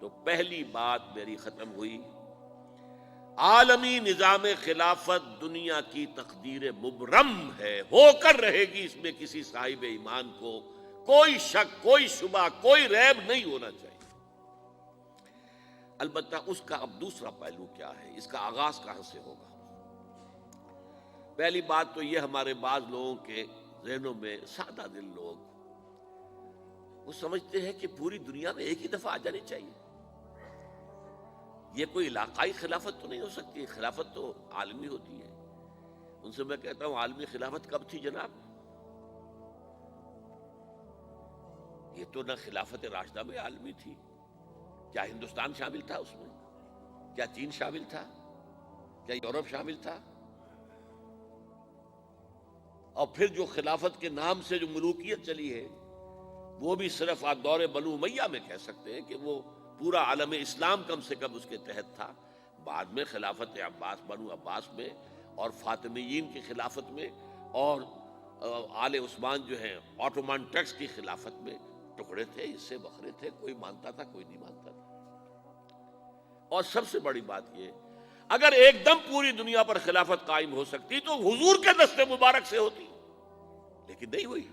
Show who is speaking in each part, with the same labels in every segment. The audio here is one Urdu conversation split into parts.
Speaker 1: تو پہلی بات میری ختم ہوئی، عالمی نظام خلافت دنیا کی تقدیر مبرم ہے، ہو کر رہے گی، اس میں کسی صاحب ایمان کو کوئی شک، کوئی شبہ، کوئی ریب نہیں ہونا چاہیے۔ البتہ اس کا اب دوسرا پہلو کیا ہے، اس کا آغاز کہاں سے ہوگا؟ پہلی بات تو یہ، ہمارے بعض لوگوں کے ذہنوں میں، سادہ دل لوگ وہ سمجھتے ہیں کہ پوری دنیا میں ایک ہی دفعہ آ جانی چاہیے، یہ کوئی علاقائی خلافت تو نہیں ہو سکتی، خلافت تو عالمی ہوتی ہے۔ ان سے میں کہتا ہوں، عالمی خلافت کب تھی جناب؟ یہ تو نہ خلافت راشدہ میں عالمی تھی، کیا ہندوستان شامل تھا اس میں؟ کیا چین شامل تھا؟ کیا یورپ شامل تھا؟ اور پھر جو خلافت کے نام سے جو ملوکیت چلی ہے، وہ بھی صرف آپ دور بنو امیہ میں کہہ سکتے ہیں کہ وہ پورا عالم اسلام کم سے کم اس کے تحت تھا۔ بعد میں خلافت عباس، بنو عباس میں، اور فاطمیین کی خلافت میں، اور آل عثمان جو ہیں آٹومان ٹرکس کی خلافت میں ٹکڑے تھے، حصے بکھرے تھے، کوئی مانتا تھا، کوئی نہیں مانتا تھا۔ اور سب سے بڑی بات یہ، اگر ایک دم پوری دنیا پر خلافت قائم ہو سکتی تو حضور کے دست مبارک سے ہوتی، لیکن نہیں ہوئی۔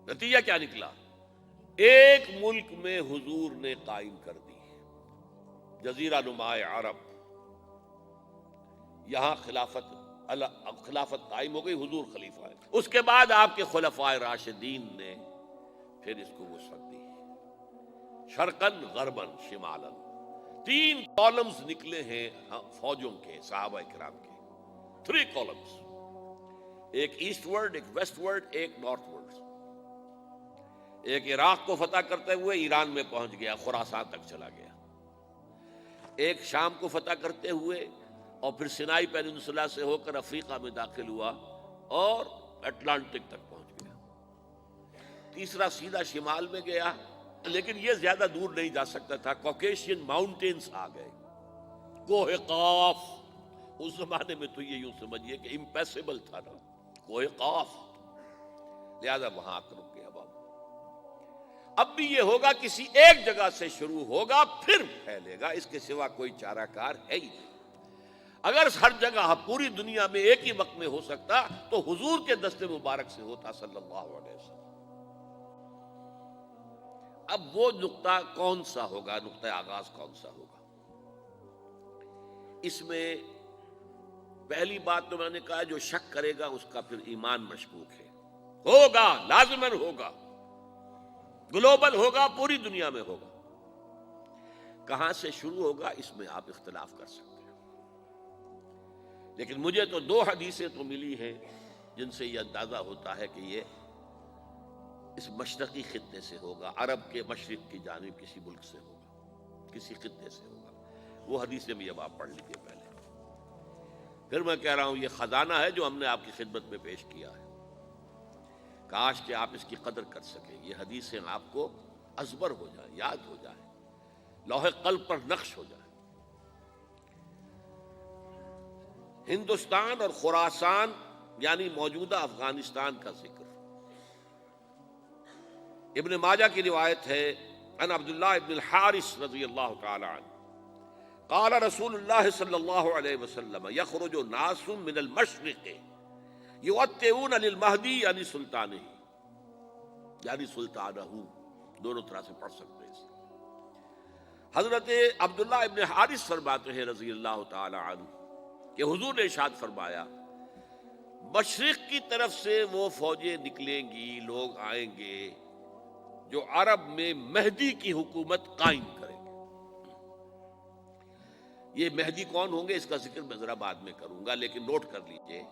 Speaker 1: نتیجہ کیا نکلا؟ ایک ملک میں حضور نے قائم کر دی، جزیرہ نما عرب، یہاں خلافت قائم ہو گئی، حضور خلیفہ ہے۔ اس کے بعد آپ کے خلفائے راشدین نے پھر اس کو وسعت دی، شرقاً غرباً شمالاً، 3 کالمز نکلے ہیں فوجوں کے، صحابہ کرام کے، 3 کالمز، ایک ایسٹ ورڈ، ایک ویسٹ ورڈ، ایک نارتھ ورڈ۔ ایک عراق کو فتح کرتے ہوئے ایران میں پہنچ گیا، خراسان تک چلا گیا۔ ایک شام کو فتح کرتے ہوئے اور پھر سینائی پیننسولا سے ہو کر افریقہ میں داخل ہوا اور اٹلانٹک تک پہنچ گیا۔ تیسرا سیدھا شمال میں گیا، لیکن یہ زیادہ دور نہیں جا سکتا تھا، کوکیشین ماؤنٹینز آ گئے، کوہ قاف۔ اس زمانے میں تو یہ یوں سمجھیے کہ امپیسیبل تھا نا، کوہ قاف، لہذا وہاں آ کر رک گیا بابا۔ اب بھی یہ ہوگا، کسی ایک جگہ سے شروع ہوگا پھر پھیلے گا، اس کے سوا کوئی چارہ کار ہے ہی نہیں۔ اگر ہر جگہ پوری دنیا میں ایک ہی وقت میں ہو سکتا تو حضور کے دست مبارک سے ہوتا صلی اللہ علیہ وسلم۔ اب وہ نقطہ کون سا ہوگا، نقطہ آغاز کون سا ہوگا؟ اس میں پہلی بات تو میں نے کہا، جو شک کرے گا اس کا پھر ایمان مشکوک ہے۔ ہوگا، لازماً ہوگا، گلوبل ہوگا، پوری دنیا میں ہوگا۔ کہاں سے شروع ہوگا اس میں آپ اختلاف کر سکتے ہیں، لیکن مجھے تو 2 حدیثیں تو ملی ہیں جن سے یہ اندازہ ہوتا ہے کہ یہ اس مشرقی خطے سے ہوگا، عرب کے مشرق کی جانب کسی ملک سے ہوگا، کسی خطے سے ہوگا۔ وہ حدیثیں بھی اب آپ پڑھ لیجیے پہلے، پھر میں کہہ رہا ہوں یہ خزانہ ہے جو ہم نے آپ کی خدمت میں پیش کیا ہے، کاش کہ آپ اس کی قدر کر سکیں، یہ حدیثیں آپ کو ازبر ہو جائیں، یاد ہو جائیں، لوح قلب پر نقش ہو جائیں۔ ہندوستان اور خراسان یعنی موجودہ افغانستان کا ذکر ابن ماجہ کی روایت ہے، ان عبداللہ ابن الحارث رضی اللہ تعالی عنہ قال رسول اللہ صلی اللہ علیہ وسلم یخرج ناس من المشرق یؤتئون للمہدی یعنی سلطانہ، یعنی سلطانہ، دونوں طرح سے پڑھ سکتے ہیں۔ حضرت عبداللہ ابن حارث فرماتے ہیں رضی اللہ تعالی عنہ کہ حضور نے ارشاد فرمایا، مشرق کی طرف سے وہ فوجیں نکلیں گی، لوگ آئیں گے جو عرب میں مہدی کی حکومت قائم کریں گے۔ یہ مہدی کون ہوں گے اس کا ذکر میں ذرا بعد میں کروں گا، لیکن نوٹ کر لیجئے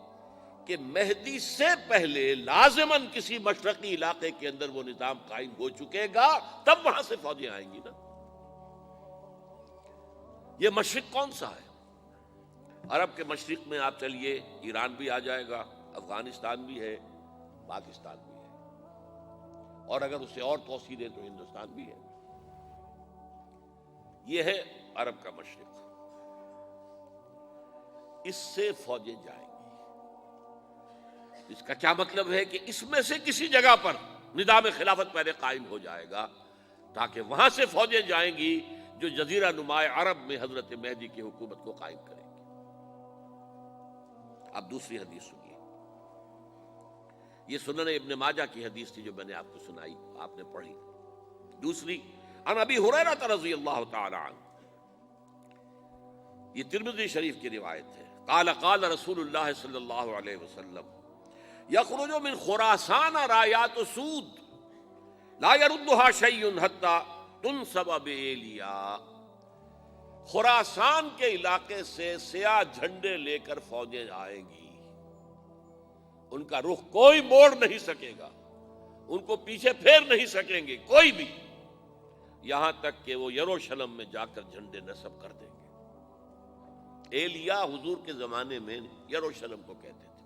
Speaker 1: کہ مہدی سے پہلے لازماً کسی مشرقی علاقے کے اندر وہ نظام قائم ہو چکے گا، تب وہاں سے فوجیں آئیں گی نا۔ یہ مشرق کون سا ہے؟ عرب کے مشرق میں آپ چلیے، ایران بھی آ جائے گا، افغانستان بھی ہے، پاکستان بھی ہے، اور اگر اسے اور توسیع دیں تو ہندوستان بھی ہے۔ یہ ہے عرب کا مشرق، اس سے فوجیں جائیں گی۔ اس کا کیا مطلب ہے کہ اس میں سے کسی جگہ پر نظام خلافت پہلے قائم ہو جائے گا، تاکہ وہاں سے فوجیں جائیں گی جو جزیرہ نمائے عرب میں حضرت مہدی کی حکومت کو قائم کریں گے۔ اب دوسری حدیث سنیے، یہ سنن ابن ماجہ کی حدیث تھی جو میں نے آپ کو سنائی، آپ نے پڑھی۔ دوسری، عن ابی ہریرہ رضی اللہ تعالی عنہ، یہ ترمذی شریف کی روایت ہے، قال قال رسول اللہ صلی اللہ علیہ وسلم یخرج من خراسان رایات سود لا يردها شیء حتی تنصب بایلیا، خراسان کے علاقے سے سیاہ جھنڈے لے کر فوجیں آئیں گی، ان کا رخ کوئی موڑ نہیں سکے گا، ان کو پیچھے پھیر نہیں سکیں گے کوئی بھی، یہاں تک کہ وہ یروشلم میں جا کر جھنڈے نصب کر دیں گے۔ ایلیا حضور کے زمانے میں یروشلم کو کہتے تھے۔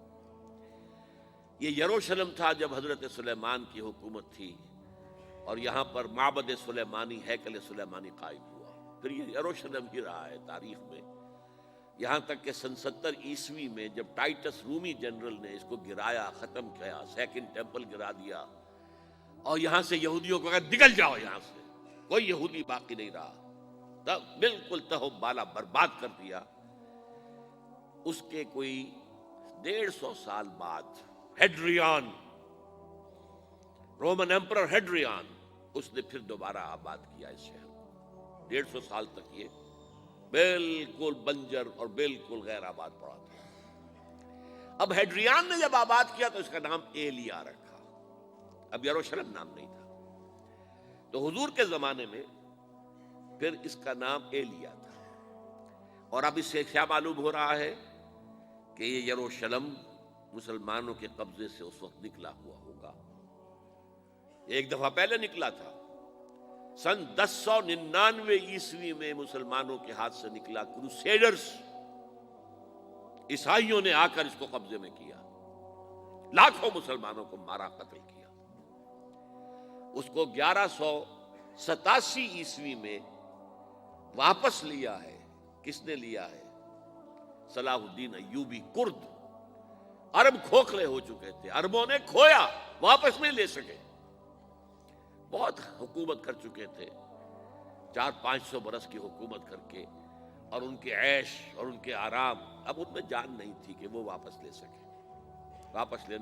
Speaker 1: یہ یروشلم تھا جب حضرت سلیمان کی حکومت تھی، اور یہاں پر معبد سلیمانی، ہیکل سلیمانی قائم ہوا، پھر یہ یروشلم ہی رہا ہے تاریخ میں، یہاں تک کہ سن 70 عیسوی میں جب ٹائٹس رومی جنرل نے اس کو گرایا، ختم کیا، سیکنڈ ٹیمپل گرا دیا، اور یہاں سے یہودیوں کو کہا نکل جاؤ یہاں سے، کوئی یہودی باقی نہیں رہا، تب بالکل تہو بالا برباد کر دیا۔ اس کے کوئی 150 سال بعد ہیڈریان، رومن ایمپرر ہیڈریان، اس نے پھر دوبارہ آباد کیا اس شہر کو۔ 150 سال تک یہ بالکل بنجر اور بالکل غیر آباد پڑا تھا۔ اب ہیڈریان نے جب آباد کیا تو اس کا نام ایلیا رکھا، اب یروشلم نام نہیں تھا، تو حضور کے زمانے میں پھر اس کا نام ایلیا تھا۔ اور اب اس سے کیا معلوم ہو رہا ہے کہ یہ یروشلم مسلمانوں کے قبضے سے اس وقت نکلا ہوا ہوگا، ایک دفعہ پہلے نکلا تھا، سن 1099 عیسوی میں مسلمانوں کے ہاتھ سے نکلا، کروسیڈرز، عیسائیوں نے آ کر اس کو قبضے میں کیا، لاکھوں مسلمانوں کو مارا، قتل کیا۔ اس کو 1187 عیسوی میں واپس لیا ہے، کس نے لیا ہے؟ صلاح الدین ایوبی، کرد، عرب کھوکھلے ہو چکے تھے، عربوں نے کھویا، واپس نہیں لے سکے، بہت حکومت کر چکے تھے، 400-500 برس کی حکومت کر کے، اور ان کے عیش اور ان کے آرام، اب ان میں جان نہیں تھی کہ وہ واپس لے سکے، واپس لینے